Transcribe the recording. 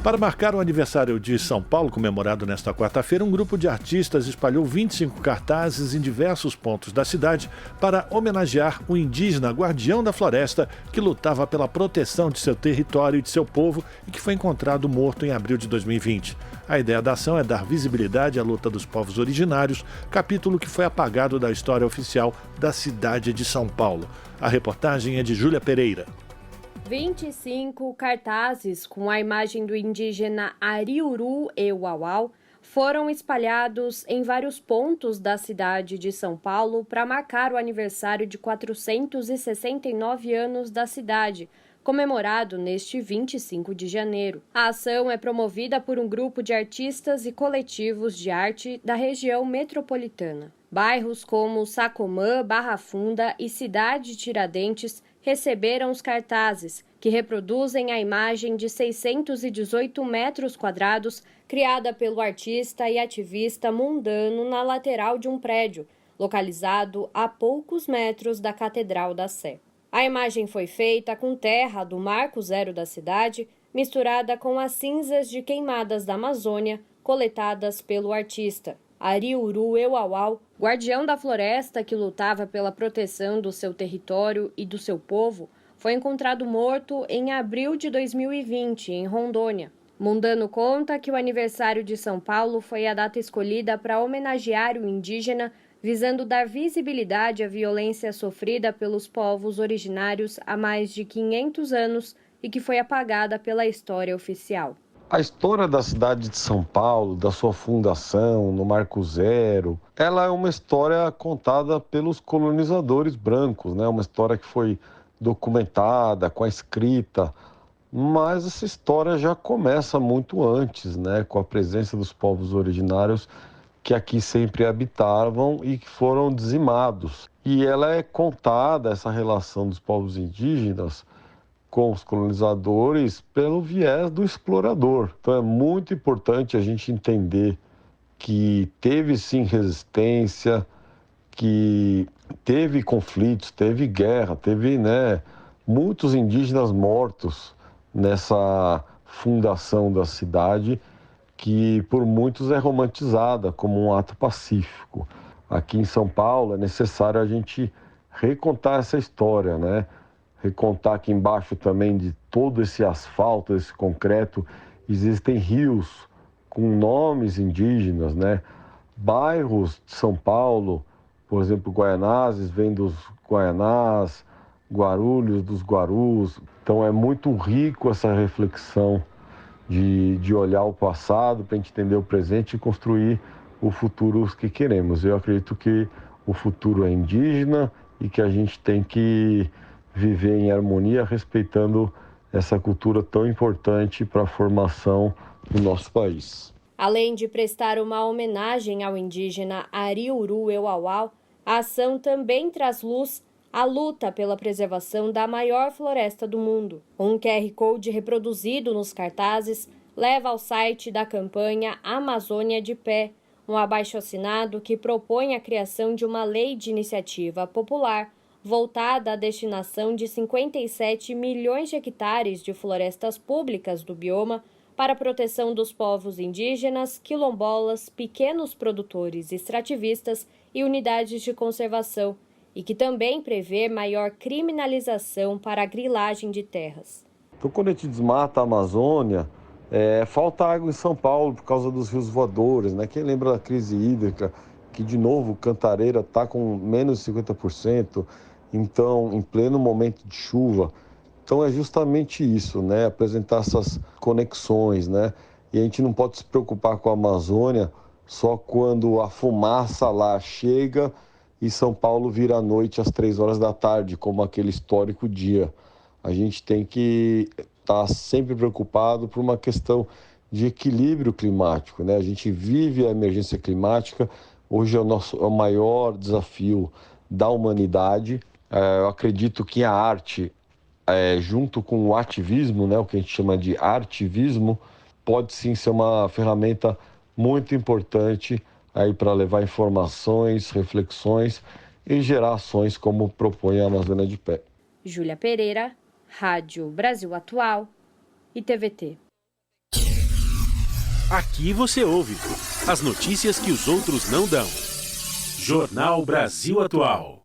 Para marcar o aniversário de São Paulo, comemorado nesta quarta-feira, um grupo de artistas espalhou 25 cartazes em diversos pontos da cidade para homenagear o indígena guardião da floresta que lutava pela proteção de seu território e de seu povo e que foi encontrado morto em abril de 2020. A ideia da ação é dar visibilidade à luta dos povos originários, capítulo que foi apagado da história oficial da cidade de São Paulo. A reportagem é de Júlia Pereira. 25 cartazes com a imagem do indígena Ariuru Euauau foram espalhados em vários pontos da cidade de São Paulo para marcar o aniversário de 469 anos da cidade, comemorado neste 25 de janeiro. A ação é promovida por um grupo de artistas e coletivos de arte da região metropolitana. Bairros como Sacomã, Barra Funda e Cidade Tiradentes receberam os cartazes, que reproduzem a imagem de 618 metros quadrados criada pelo artista e ativista mundano na lateral de um prédio, localizado a poucos metros da Catedral da Sé. A imagem foi feita com terra do Marco Zero da cidade, misturada com as cinzas de queimadas da Amazônia, coletadas pelo artista. Ariuru Euauau, guardião da floresta que lutava pela proteção do seu território e do seu povo, foi encontrado morto em abril de 2020, em Rondônia. Mundano conta que o aniversário de São Paulo foi a data escolhida para homenagear o indígena, visando dar visibilidade à violência sofrida pelos povos originários há mais de 500 anos e que foi apagada pela história oficial. A história da cidade de São Paulo, da sua fundação, no Marco Zero, ela é uma história contada pelos colonizadores brancos, né? Uma história que foi documentada, com a escrita, mas essa história já começa muito antes, né? Com a presença dos povos originários que aqui sempre habitavam e que foram dizimados. E ela é contada, essa relação dos povos indígenas, com os colonizadores pelo viés do explorador. Então é muito importante a gente entender que teve sim resistência, que teve conflitos, teve guerra, teve muitos indígenas mortos nessa fundação da cidade, que por muitos é romantizada como um ato pacífico. Aqui em São Paulo é necessário a gente recontar essa história, né? Recontar que embaixo também de todo esse asfalto, esse concreto, existem rios com nomes indígenas, né? Bairros de São Paulo, por exemplo, Guaianazes vem dos Guaianás, Guarulhos dos Guarus. Então é muito rico essa reflexão de olhar o passado para a gente entender o presente e construir o futuro que queremos. Eu acredito que o futuro é indígena e que a gente tem que viver em harmonia, respeitando essa cultura tão importante para a formação do nosso país. Além de prestar uma homenagem ao indígena Ariuru Euauau, a ação também traz luz à luta pela preservação da maior floresta do mundo. Um QR Code reproduzido nos cartazes leva ao site da campanha Amazônia de Pé, um abaixo-assinado que propõe a criação de uma lei de iniciativa popular voltada à destinação de 57 milhões de hectares de florestas públicas do bioma para a proteção dos povos indígenas, quilombolas, pequenos produtores extrativistas e unidades de conservação, e que também prevê maior criminalização para a grilagem de terras. Então, quando a gente desmata a Amazônia, falta água em São Paulo por causa dos rios voadores, né? Quem lembra da crise hídrica, que de novo Cantareira está com menos de 50%, então em pleno momento de chuva. Então é justamente isso, né? Apresentar essas conexões, né? E a gente não pode se preocupar com a Amazônia só quando a fumaça lá chega e São Paulo vira à noite às 3 horas da tarde, como aquele histórico dia. A gente tem que estar sempre preocupado por uma questão de equilíbrio climático, né? A gente vive a emergência climática, hoje é o maior desafio da humanidade. Eu acredito que a arte, junto com o ativismo, né, o que a gente chama de artivismo, pode sim ser uma ferramenta muito importante aí para levar informações, reflexões e gerar ações como propõe a Amazônia de Pé. Júlia Pereira, Rádio Brasil Atual e TVT. Aqui você ouve as notícias que os outros não dão. Jornal Brasil Atual.